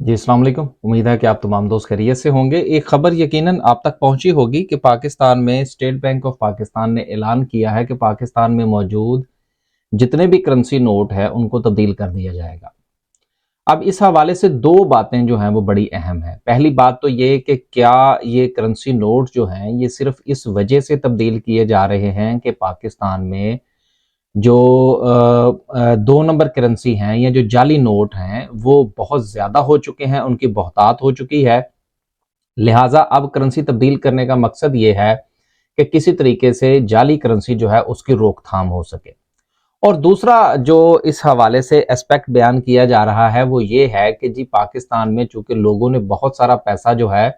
जी अस्सलाम वालेकुम। उम्मीद है कि आप तमाम दोस्त खैरियत से होंगे। एक खबर यकीनन आप तक पहुंची होगी कि पाकिस्तान में स्टेट बैंक ऑफ पाकिस्तान ने ऐलान किया है कि पाकिस्तान में मौजूद जितने भी करेंसी नोट है उनको तब्दील कर दिया जाएगा। अब इस हवाले से दो बातें जो हैं वो बड़ी अहम है। पहली बात तो ये कि क्या ये करेंसी नोट जो हैं ये सिर्फ इस वजह से तब्दील किए जा रहे हैं कि पाकिस्तान में जो 2 नंबर करेंसी हैं या जो जाली नोट हैं वो बहुत ज़्यादा हो चुके हैं, उनकी बहुतात हो चुकी है। लिहाजा अब करेंसी तब्दील करने का मकसद ये है कि किसी तरीके से जाली करेंसी जो है उसकी रोकथाम हो सके। और दूसरा जो इस हवाले से एस्पेक्ट बयान किया जा रहा है वो ये है कि जी पाकिस्तान में चूंकि लोगों ने बहुत सारा पैसा जो है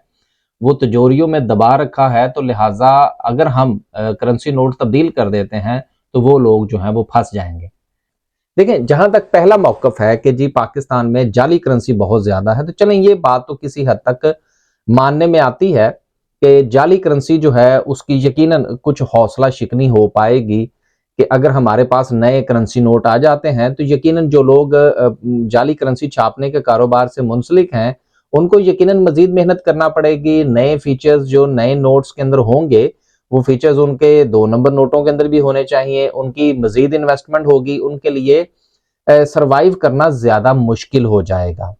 वो तिजोरियों में दबा रखा है, तो लिहाजा अगर हम करेंसी नोट तब्दील कर देते हैं तो वो लोग जो हैं वो फंस जाएंगे। देखिए, जहां तक पहला मौकफ है कि जी पाकिस्तान में जाली करेंसी बहुत ज्यादा है, तो चलें ये बात तो किसी हद तक मानने में आती है कि जाली करेंसी जो है उसकी यकीनन कुछ हौसला शिकनी हो पाएगी कि अगर हमारे पास नए करेंसी नोट आ जाते हैं तो यकीनन जो लोग जाली करेंसी छापने के कारोबार से मुंसलिक हैं उनको यकीनन मजीद मेहनत करना पड़ेगी। नए फीचर्स जो नए नोट्स के अंदर होंगे वो फीचर्स उनके 2 नंबर नोटों के अंदर भी होने चाहिए। उनकी मजीद इन्वेस्टमेंट होगी, उनके लिए सरवाइव करना ज्यादा मुश्किल हो जाएगा।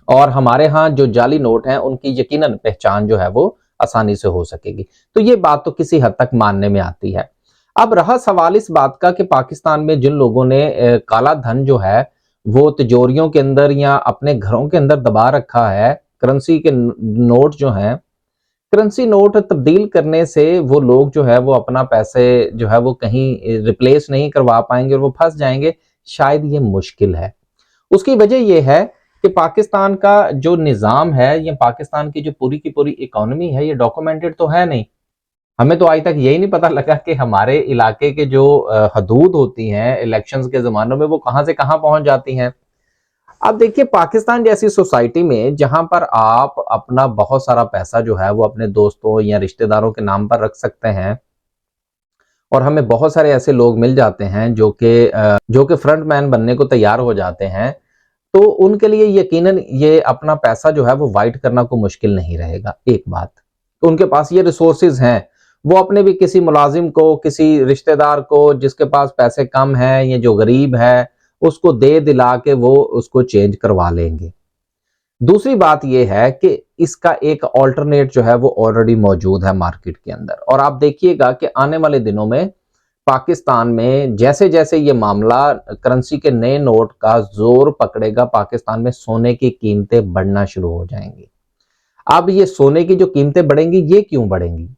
और हमारे यहाँ जो जाली नोट हैं उनकी यकीनन पहचान जो है वो आसानी से हो सकेगी। तो ये बात तो किसी हद तक मानने में आती है। अब रहा सवाल इस बात का कि पाकिस्तान में जिन लोगों ने काला धन जो है वो तिजोरियों के अंदर या अपने घरों के अंदर दबा रखा है, करेंसी के नोट जो हैं, करेंसी नोट तब्दील करने से वो लोग जो है वो अपना पैसे जो है वो कहीं रिप्लेस नहीं करवा पाएंगे और वो फंस जाएंगे। शायद ये मुश्किल है। उसकी वजह यह है कि पाकिस्तान का जो निज़ाम है या पाकिस्तान की जो पूरी की पूरी इकोनॉमी है ये डॉक्यूमेंटेड तो है नहीं। हमें तो आज तक यही नहीं पता लगा कि हमारे इलाके के जो हदूद होती हैं इलेक्शंस के ज़मानों में वो कहाँ से कहाँ पहुंच जाती हैं। अब देखिए, पाकिस्तान जैसी सोसाइटी में जहां पर आप अपना बहुत सारा पैसा जो है वो अपने दोस्तों या रिश्तेदारों के नाम पर रख सकते हैं और हमें बहुत सारे ऐसे लोग मिल जाते हैं जो कि फ्रंट मैन बनने को तैयार हो जाते हैं, तो उनके लिए यकीनन ये अपना पैसा जो है वो वाइट करना को मुश्किल नहीं रहेगा। एक बात, तो उनके पास ये रिसोर्सेज हैं, वो अपने भी किसी मुलाजिम को, किसी रिश्तेदार को जिसके पास पैसे कम है या जो गरीब है उसको दे दिला के वो उसको चेंज करवा लेंगे। दूसरी बात यह है कि इसका एक ऑल्टरनेट जो है वो ऑलरेडी मौजूद है मार्केट के अंदर, और आप देखिएगा कि आने वाले दिनों में पाकिस्तान में जैसे जैसे ये मामला करेंसी के नए नोट का जोर पकड़ेगा, पाकिस्तान में सोने की कीमतें बढ़ना शुरू हो जाएंगी। अब ये सोने की जो कीमतें बढ़ेंगी, ये क्यों बढ़ेंगी?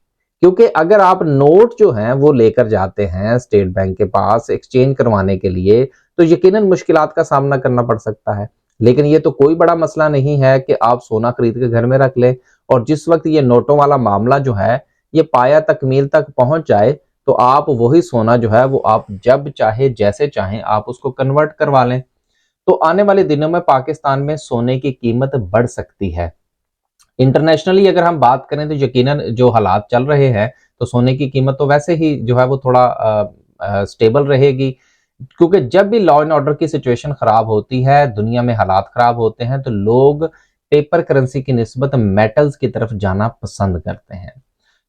क्योंकि अगर आप नोट जो हैं वो लेकर जाते हैं स्टेट बैंक के पास एक्सचेंज करवाने के लिए, तो यकीनन मुश्किलात का सामना करना पड़ सकता है। लेकिन ये तो कोई बड़ा मसला नहीं है कि आप सोना खरीद के घर में रख लें, और जिस वक्त ये नोटों वाला मामला जो है ये पाया तकमील तक पहुंच जाए तो आप वही सोना जो है वो आप जब चाहे जैसे चाहें आप उसको कन्वर्ट करवा लें। तो आने वाले दिनों में पाकिस्तान में सोने की कीमत बढ़ सकती है। इंटरनेशनली अगर हम बात करें तो यकीनन जो हालात चल रहे हैं तो सोने की कीमत तो वैसे ही जो है वो थोड़ा स्टेबल रहेगी, क्योंकि जब भी लॉ एंड ऑर्डर की सिचुएशन खराब होती है, दुनिया में हालात खराब होते हैं, तो लोग पेपर करेंसी की निस्बत मेटल्स की तरफ जाना पसंद करते हैं।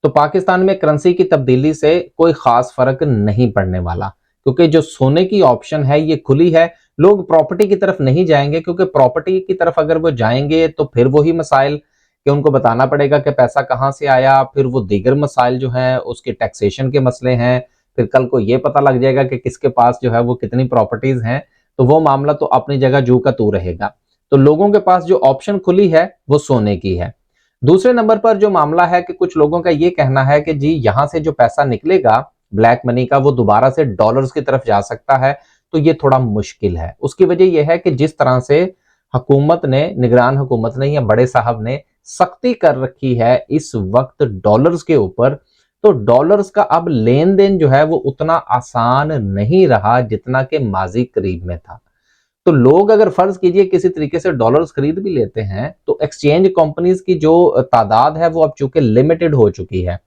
तो पाकिस्तान में करेंसी की तब्दीली से कोई खास फर्क नहीं पड़ने वाला, क्योंकि जो सोने की ऑप्शन है ये खुली है। लोग प्रॉपर्टी की तरफ नहीं जाएंगे, क्योंकि प्रॉपर्टी की तरफ अगर वो जाएंगे तो फिर वही मसाइल कि उनको बताना पड़ेगा कि पैसा कहाँ से आया, फिर वो दीगर मसाइल जो हैं उसके टैक्सेशन के मसले हैं, फिर कल को ये पता लग जाएगा कि किसके पास जो है वो कितनी प्रॉपर्टीज हैं, तो वो मामला तो अपनी जगह जू का तू रहेगा। तो लोगों के पास जो ऑप्शन खुली है वो सोने की है। दूसरे नंबर पर जो मामला है कि कुछ लोगों का ये कहना है कि जी यहां से जो पैसा निकलेगा ब्लैक मनी का वो दोबारा से डॉलर्स की तरफ जा सकता है, तो ये थोड़ा मुश्किल है। उसकी वजह यह है कि जिस तरह से हुकूमत ने, निगरान हुकूमत ने या बड़े साहब ने सख्ती कर रखी है इस वक्त डॉलर्स के ऊपर, तो डॉलर्स का अब लेन देन जो है वो उतना आसान नहीं रहा जितना कि माजी करीब में था। तो लोग अगर फर्ज कीजिए किसी तरीके से डॉलर्स खरीद भी लेते हैं तो एक्सचेंज कंपनीज की जो तादाद है वो अब चूंकि लिमिटेड हो चुकी है।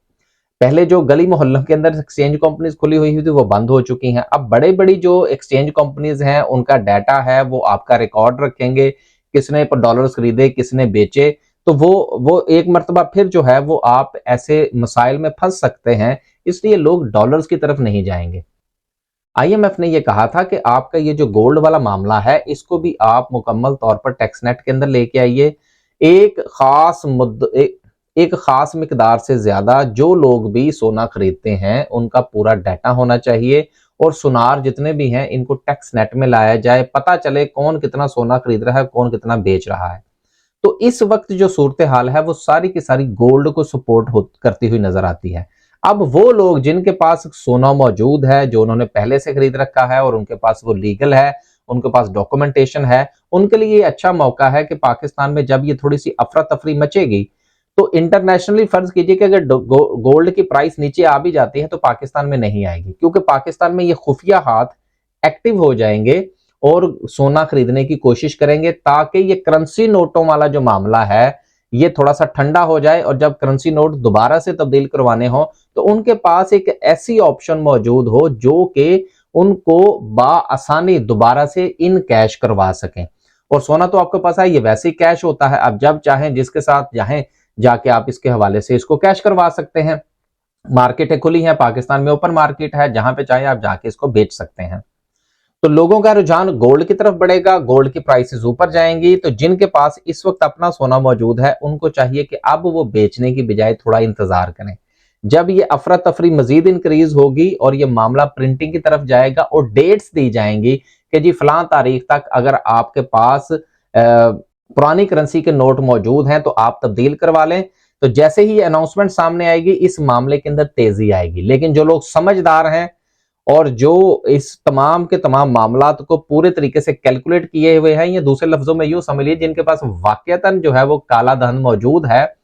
पहले जो गली मोहल्लों के अंदर एक्सचेंज कंपनीज खुली हुई थी वो बंद हो चुकी हैं। अब बड़े बड़ी जो एक्सचेंज कंपनीज हैं उनका डाटा है वो आपका रिकॉर्ड रखेंगे किसने डॉलर्स खरीदे, किसने बेचे, तो वो एक मर्तबा फिर जो है वो आप ऐसे मसाइल में फंस सकते हैं। इसलिए लोग डॉलर्स की तरफ नहीं जाएंगे। आईएमएफ ने ये कहा था कि आपका ये जो गोल्ड वाला मामला है इसको भी आप मुकम्मल तौर पर टैक्सनेट के अंदर लेके आइए। एक खास मुद्द एक खास मिकदार से ज्यादा जो लोग भी सोना खरीदते हैं उनका पूरा डाटा होना चाहिए, और सुनार जितने भी हैं इनको टैक्स नेट में लाया जाए, पता चले कौन कितना सोना खरीद रहा है, कौन कितना बेच रहा है। तो इस वक्त जो सूरत हाल है वो सारी की सारी गोल्ड को सपोर्ट करती हुई नजर आती है। अब वो लोग जिनके पास सोना मौजूद है, जो उन्होंने पहले से खरीद रखा है और उनके पास वो लीगल है, उनके पास डॉक्यूमेंटेशन है, उनके लिए अच्छा मौका है कि पाकिस्तान में जब ये थोड़ी सी अफरा तफरी मचेगी तो इंटरनेशनली फर्ज कीजिए कि अगर गोल्ड की प्राइस नीचे आ भी जाती है तो पाकिस्तान में नहीं आएगी, क्योंकि पाकिस्तान में ये खुफिया हाथ एक्टिव हो जाएंगे और सोना खरीदने की कोशिश करेंगे, ताकि ये करेंसी नोटों वाला जो मामला है ये थोड़ा सा ठंडा हो जाए, और जब करेंसी नोट दोबारा से तब्दील करवाने हो तो उनके पास एक ऐसी ऑप्शन मौजूद हो जो कि उनको बाआसानी दोबारा से इन कैश करवा सकें। और सोना तो आपके पास है, ये वैसे ही कैश होता है, आप जब चाहें जिसके साथ चाहें जाके आप इसके हवाले से इसको कैश करवा सकते हैं। मार्केटें खुली हैं, पाकिस्तान में ओपन मार्केट है, जहां पे चाहे आप जाके इसको बेच सकते हैं। तो लोगों का रुझान गोल्ड की तरफ बढ़ेगा, गोल्ड की प्राइसेस ऊपर जाएंगी। तो जिनके पास इस वक्त अपना सोना मौजूद है उनको चाहिए कि अब वो बेचने की बजाय थोड़ा इंतजार करें। जब ये अफरा तफरी मजीद इंक्रीज होगी और ये मामला प्रिंटिंग की तरफ जाएगा और डेट्स दी जाएंगी कि जी फलां तारीख तक अगर आपके पास पुरानी करेंसी के नोट मौजूद हैं तो आप तब्दील करवा लें, तो जैसे ही अनाउंसमेंट सामने आएगी इस मामले के अंदर तेजी आएगी। लेकिन जो लोग समझदार हैं और जो इस तमाम के तमाम मामलात को पूरे तरीके से कैलकुलेट किए हुए हैं, या दूसरे लफ्जों में यूं समझ लीजिए जिनके पास वाकयतन जो है वो काला धन मौजूद है,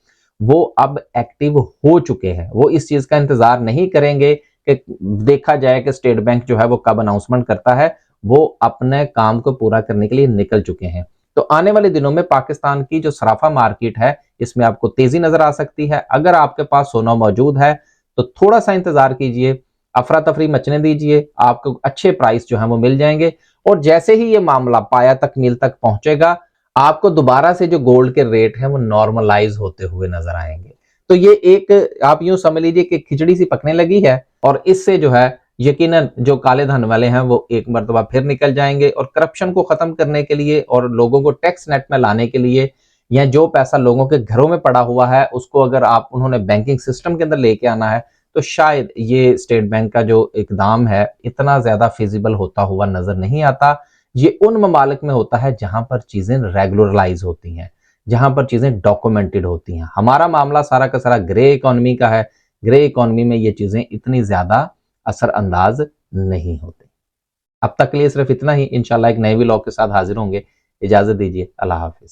वो अब एक्टिव हो चुके हैं। वो इस चीज का इंतजार नहीं करेंगे कि देखा जाए कि स्टेट बैंक जो है वो कब अनाउंसमेंट करता है, वो अपने काम को पूरा करने के लिए निकल चुके हैं। तो आने वाले दिनों में पाकिस्तान की जो सराफा मार्केट है इसमें आपको तेजी नजर आ सकती है। अगर आपके पास सोना मौजूद है तो थोड़ा सा इंतजार कीजिए, अफरा तफरी मचने दीजिए, आपको अच्छे प्राइस जो है वो मिल जाएंगे। और जैसे ही ये मामला पाया तकमील तक पहुंचेगा आपको दोबारा से जो गोल्ड के रेट है वो नॉर्मलाइज होते हुए नजर आएंगे। तो ये एक आप यूं समझ लीजिए कि खिचड़ी सी पकने लगी है, और इससे जो है यकीनन जो काले धन वाले हैं वो एक मर्तबा फिर निकल जाएंगे। और करप्शन को खत्म करने के लिए और लोगों को टैक्स नेट में लाने के लिए, या जो पैसा लोगों के घरों में पड़ा हुआ है उसको अगर आप उन्होंने बैंकिंग सिस्टम के अंदर लेके आना है, तो शायद ये स्टेट बैंक का जो इकदाम है इतना ज्यादा फिजिबल होता हुआ नजर नहीं आता। ये उन ममालिक में होता है जहां पर चीजें रेगुलराइज होती हैं, जहां पर चीजें डॉक्यूमेंटेड होती हैं। हमारा मामला सारा का सारा ग्रे इकोनॉमी का है। ग्रे इकोनॉमी में ये चीजें इतनी ज्यादा असरअंदाज नहीं होती। अब तक के लिए सिर्फ इतना ही। इंशाल्लाह एक नए व्लॉग के साथ हाजिर होंगे। इजाजत दीजिए। अल्लाह हाफिज।